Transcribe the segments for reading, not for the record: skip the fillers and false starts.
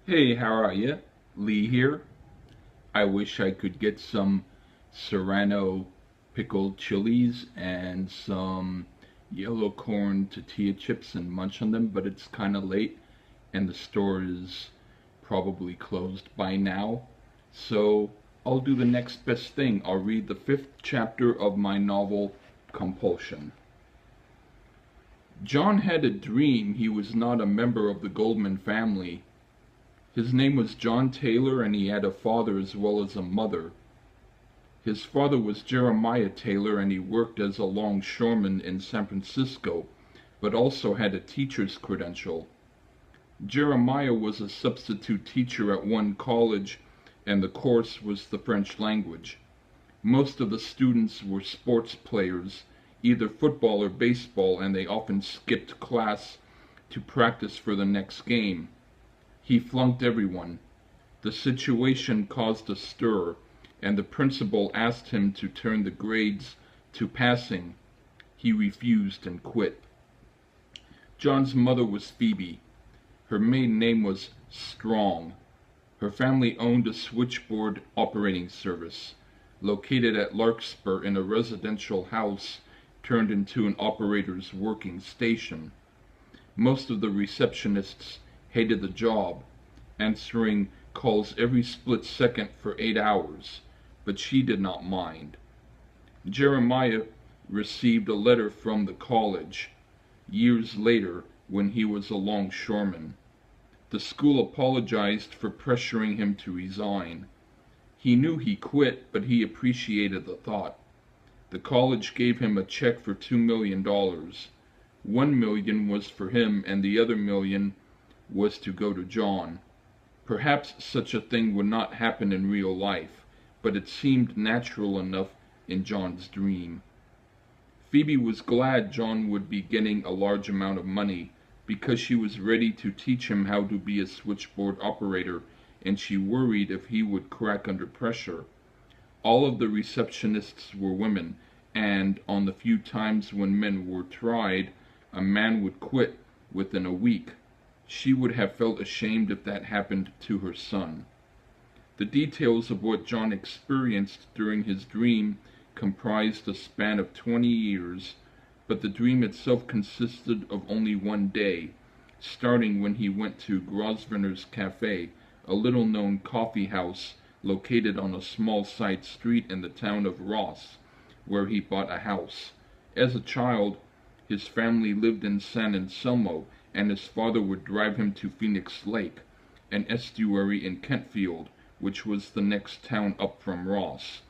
Hey, how are you? Lee here. I wish I could get some Serrano pickled chilies and some yellow corn tortilla chips and munch on them, but it's kind of late and the store is probably closed by now. So I'll do the next best thing. I'll read the fifth chapter of my novel, Compulsion. John had a dream he was not a member of the Goldman family. His name was John Taylor, and he had a father as well as a mother. His father was Jeremiah Taylor, and he worked as a longshoreman in San Francisco, but also had a teacher's credential. Jeremiah was a substitute teacher at one college, and the course was the French language. Most of the students were sports players, either football or baseball, and they often skipped class to practice for the next game. He flunked everyone. The situation caused a stir, and the principal asked him to turn the grades to passing. He refused and quit. John's mother was Phoebe. Her maiden name was Strong. Her family owned a switchboard operating service, located at Larkspur in a residential house turned into an operator's working station. Most of the receptionists hated the job, answering calls every split second for 8 hours, but she did not mind. Jeremiah received a letter from the college years later when he was a longshoreman. The school apologized for pressuring him to resign. He knew he quit, but he appreciated the thought. The college gave him a check for $2 million. $1 million was for him, and the other million was to go to John. Perhaps such a thing would not happen in real life, but it seemed natural enough in John's dream. Phoebe was glad John would be getting a large amount of money, because she was ready to teach him how to be a switchboard operator, and she worried if he would crack under pressure. All of the receptionists were women, and on the few times when men were tried, a man would quit within a week. She would have felt ashamed if that happened to her son. The details of what John experienced during his dream comprised a span of 20 years, but the dream itself consisted of only one day, starting when he went to Grosvenor's Cafe, a little-known coffee house located on a small side street in the town of Ross, where he bought a house. As a child, his family lived in San Anselmo, and his father would drive him to Phoenix Lake, an estuary in Kentfield, which was the next town up from Ross.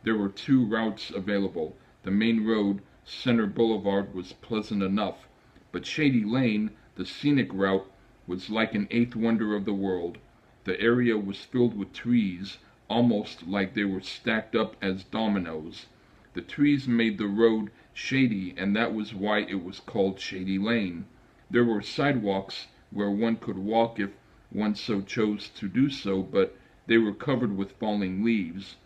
There were two routes available. The main road, Center Boulevard, was pleasant enough, but Shady Lane, the scenic route, was like an eighth wonder of the world. The area was filled with trees, almost like they were stacked up as dominoes. The trees made the road shady, and that was why it was called Shady Lane. There were sidewalks where one could walk if one so chose to do so, but they were covered with falling leaves.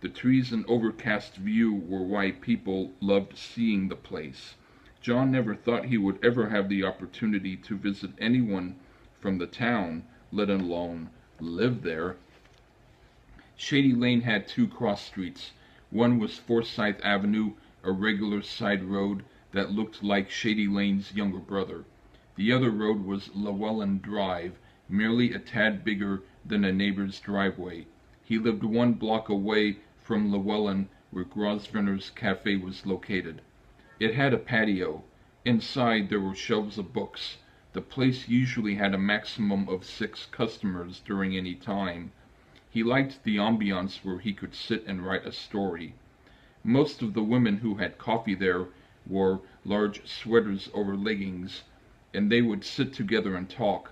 The trees and overcast view were why people loved seeing the place. John never thought he would ever have the opportunity to visit anyone from the town, let alone live there. Shady Lane had two cross streets. One was Forsyth Avenue, a regular side road that looked like Shady Lane's younger brother. The other road was Llewellyn Drive, merely a tad bigger than a neighbor's driveway. He lived 1 block away from Llewellyn, where Grosvenor's Cafe was located. It had a patio. Inside there were shelves of books. The place usually had a maximum of 6 customers during any time. He liked the ambiance where he could sit and write a story. Most of the women who had coffee there wore large sweaters over leggings, and they would sit together and talk.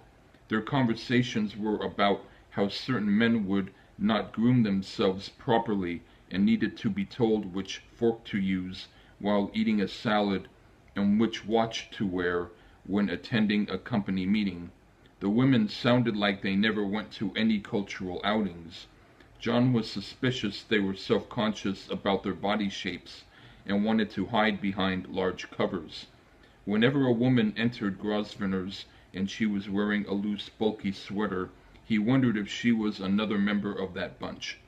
Their conversations were about how certain men would not groom themselves properly and needed to be told which fork to use while eating a salad and which watch to wear when attending a company meeting. The women sounded like they never went to any cultural outings. John was suspicious they were self-conscious about their body shapes and wanted to hide behind large covers. Whenever a woman entered Grosvenor's and she was wearing a loose, bulky sweater, He wondered if she was another member of that bunch.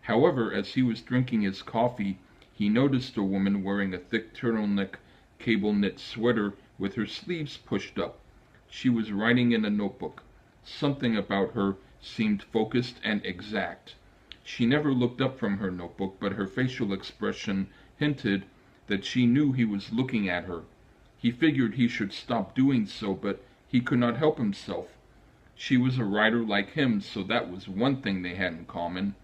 However, as he was drinking his coffee, he noticed a woman wearing a thick turtleneck cable knit sweater with her sleeves pushed up. She was writing in a notebook. Something about her seemed focused and exact. She never looked up from her notebook, but her facial expression hinted that she knew he was looking at her. He figured he should stop doing so, but he could not help himself. She was a writer like him, so that was one thing they had in common.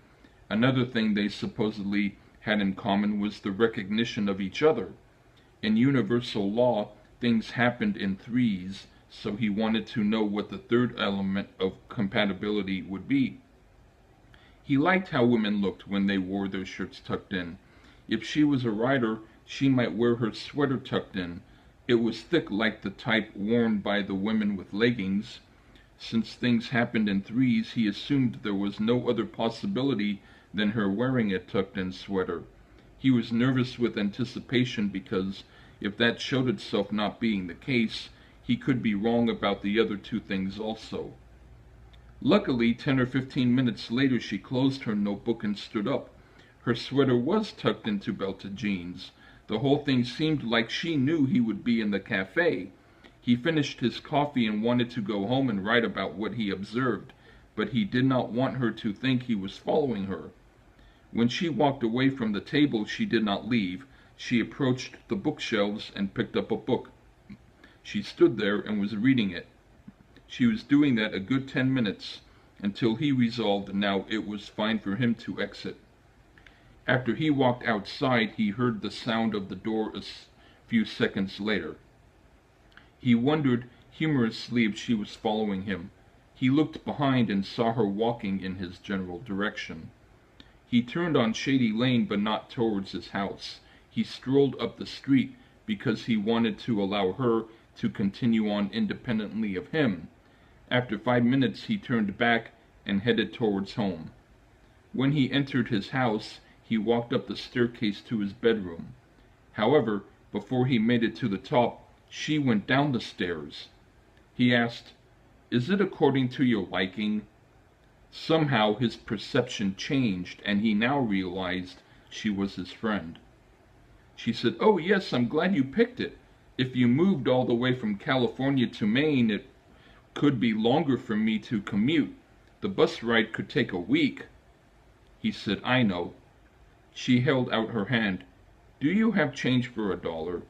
Another thing they supposedly had in common was the recognition of each other. In universal law, things happened in threes, so he wanted to know what the third element of compatibility would be. He liked how women looked when they wore their shirts tucked in. If she was a writer, she might wear her sweater tucked in. It was thick like the type worn by the women with leggings. Since things happened in threes, he assumed there was no other possibility than her wearing a tucked-in sweater. He was nervous with anticipation because if that showed itself not being the case, he could be wrong about the other two things also. Luckily, 10 or 15 minutes later, she closed her notebook and stood up. Her sweater was tucked into belted jeans. The whole thing seemed like she knew he would be in the cafe. He finished his coffee and wanted to go home and write about what he observed, but he did not want her to think he was following her. When she walked away from the table, she did not leave. She approached the bookshelves and picked up a book. She stood there and was reading it. She was doing that a good 10 minutes, until he resolved now it was fine for him to exit. After he walked outside, he heard the sound of the door a few seconds later. He wondered humorously if she was following him. He looked behind and saw her walking in his general direction. He turned on Shady Lane, but not towards his house. He strolled up the street because he wanted to allow her to continue on independently of him. After 5 minutes, he turned back and headed towards home. When he entered his house, he walked up the staircase to his bedroom. However, before he made it to the top, she went down the stairs. He asked, "Is it according to your liking?" Somehow his perception changed, and he now realized she was his friend. She said, "Oh yes, I'm glad you picked it. If you moved all the way from California to Maine, it could be longer for me to commute. The bus ride could take a week." He said, "I know." She held out her hand. "Do you have change for $1?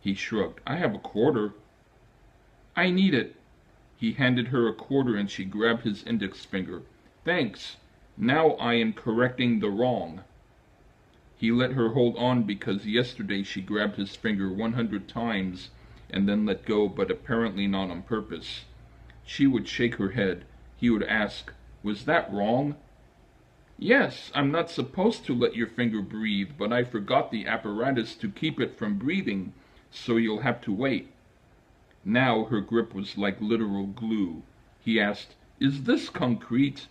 He shrugged. "I have a quarter." "I need it." He handed her a quarter and she grabbed his index finger. "Thanks. Now I am correcting the wrong." He let her hold on because yesterday she grabbed his finger 100 times and then let go, but apparently not on purpose. She would shake her head. He would ask, "Was that wrong?" "Yes, I'm not supposed to let your finger breathe, but I forgot the apparatus to keep it from breathing, so you'll have to wait." Now her grip was like literal glue. He asked, "Is this concrete?"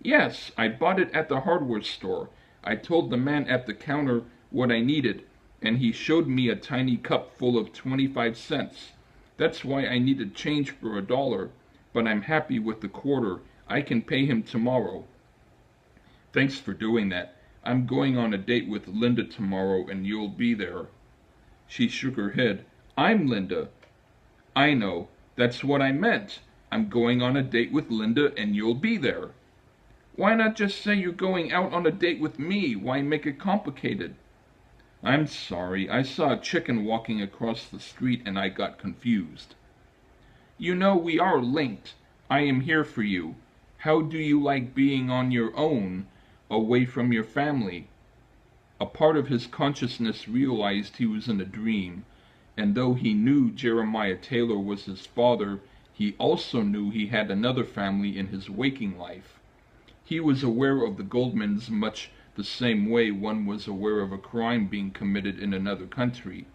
"Yes, I bought it at the hardware store. I told the man at the counter what I needed, and he showed me a tiny cup full of 25 cents. That's why I needed change for $1, but I'm happy with the quarter. I can pay him tomorrow." "Thanks for doing that. I'm going on a date with Linda tomorrow, and you'll be there." She shook her head. "I'm Linda." "I know. That's what I meant. I'm going on a date with Linda, and you'll be there." "Why not just say you're going out on a date with me? Why make it complicated?" "I'm sorry. I saw a chicken walking across the street and I got confused." "You know, we are linked. I am here for you. How do you like being on your own, away from your family?" A part of his consciousness realized he was in a dream, and though he knew Jeremiah Taylor was his father, he also knew he had another family in his waking life. He was aware of the Goldmans much the same way one was aware of a crime being committed in another country.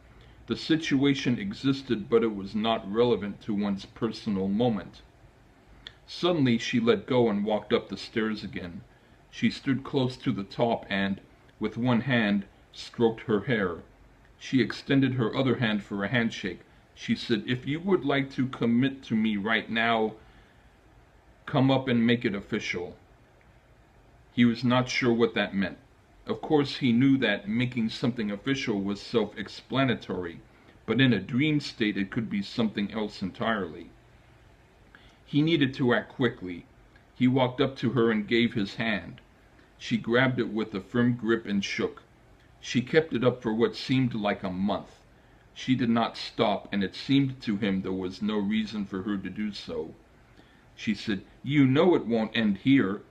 The situation existed, but it was not relevant to one's personal moment. Suddenly she let go and walked up the stairs again. She stood close to the top and, with one hand, stroked her hair. She extended her other hand for a handshake. She said, "If you would like to commit to me right now..." Come up and make it official. He was not sure what that meant. Of course, he knew that making something official was self-explanatory, but in a dream state it could be something else entirely. He needed to act quickly. He walked up to her and gave his hand. She grabbed it with a firm grip and shook. She kept it up for what seemed like a month. She did not stop, and it seemed to him there was no reason for her to do so. She said, "You know it won't end here."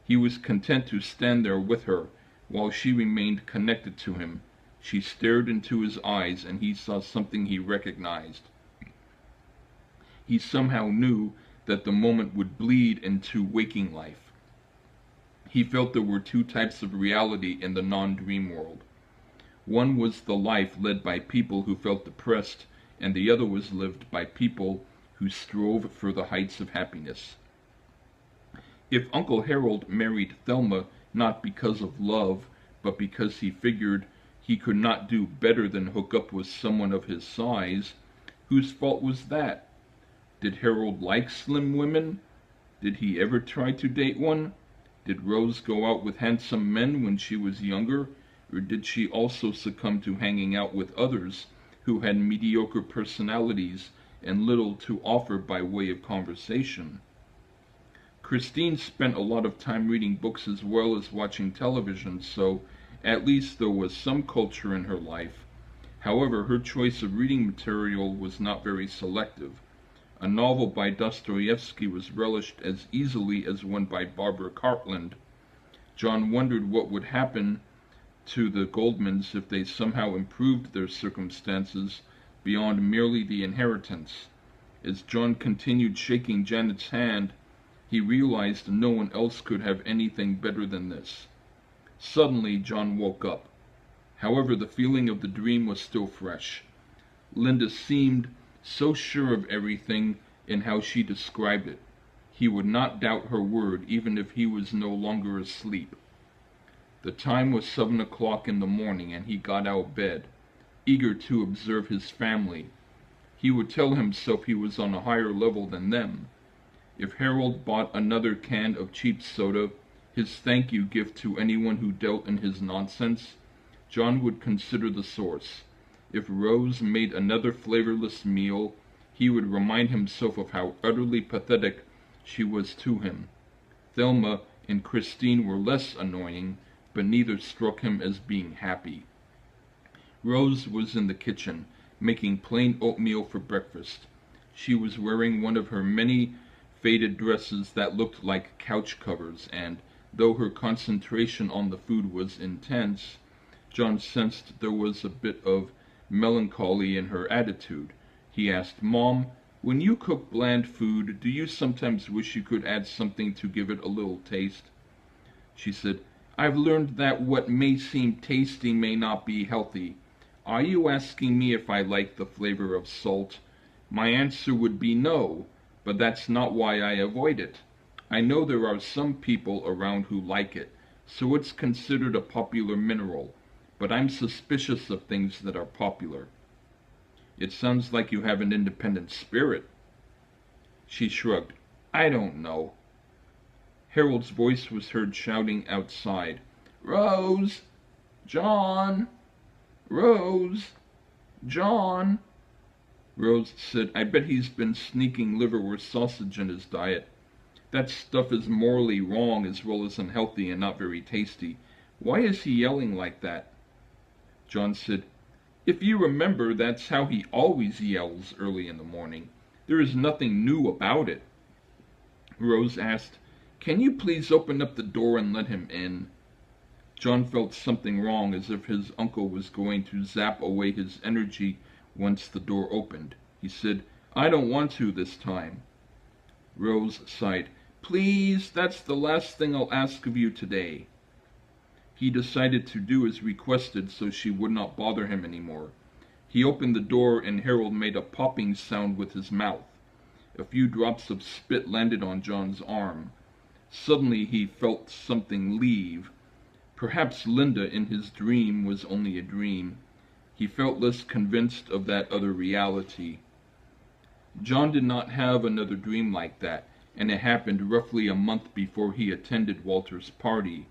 He was content to stand there with her, while she remained connected to him. She stared into his eyes, and he saw something he recognized. He somehow knew that the moment would bleed into waking life. He felt there were two types of reality in the non-dream world. One was the life led by people who felt depressed, and the other was lived by people who strove for the heights of happiness. If Uncle Harold married Thelma not because of love, but because he figured he could not do better than hook up with someone of his size, whose fault was that? Did Harold like slim women? Did he ever try to date one? Did Rose go out with handsome men when she was younger, or did she also succumb to hanging out with others who had mediocre personalities and little to offer by way of conversation? Christine spent a lot of time reading books as well as watching television, so at least there was some culture in her life. However, her choice of reading material was not very selective. A novel by Dostoevsky was relished as easily as one by Barbara Cartland. John wondered what would happen to the Goldmans if they somehow improved their circumstances beyond merely the inheritance. As John continued shaking Janet's hand, he realized no one else could have anything better than this. Suddenly, John woke up. However, the feeling of the dream was still fresh. Linda seemed so sure of everything in how she described it. He would not doubt her word, even if he was no longer asleep. The time was 7 o'clock in the morning, and he got out of bed, eager to observe his family. He would tell himself he was on a higher level than them. If Harold bought another can of cheap soda, his thank you gift to anyone who dealt in his nonsense, John would consider the source. If Rose made another flavorless meal, he would remind himself of how utterly pathetic she was to him. Thelma and Christine were less annoying, but neither struck him as being happy. Rose was in the kitchen, making plain oatmeal for breakfast. She was wearing one of her many faded dresses that looked like couch covers, and though her concentration on the food was intense, John sensed there was a bit of melancholy in her attitude. He asked, "Mom, when you cook bland food, do you sometimes wish you could add something to give it a little taste?" She said, "I've learned that what may seem tasty may not be healthy. Are you asking me if I like the flavor of salt? My answer would be no, but that's not why I avoid it. I know there are some people around who like it, so it's considered a popular mineral, but I'm suspicious of things that are popular." "It sounds like you have an independent spirit." She shrugged. "I don't know." Harold's voice was heard shouting outside, "Rose! John! Rose! John!" Rose said, "I bet he's been sneaking liver or sausage in his diet. That stuff is morally wrong as well as unhealthy and not very tasty. Why is he yelling like that?" John said, "If you remember, that's how he always yells early in the morning. There is nothing new about it." Rose asked, "Can you please open up the door and let him in?" John felt something wrong, as if his uncle was going to zap away his energy once the door opened. He said, "I don't want to this time." Rose sighed. "Please, that's the last thing I'll ask of you today." He decided to do as requested so she would not bother him anymore. He opened the door and Harold made a popping sound with his mouth. A few drops of spit landed on John's arm. Suddenly he felt something leave. Perhaps Linda in his dream was only a dream. He felt less convinced of that other reality. John did not have another dream like that, and it happened roughly a month before he attended Walter's party.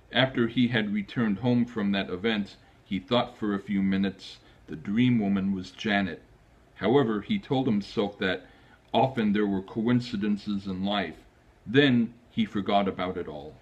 After he had returned home from that event, he thought for a few minutes the dream woman was Janet. However, he told himself that often there were coincidences in life. Then he forgot about it all.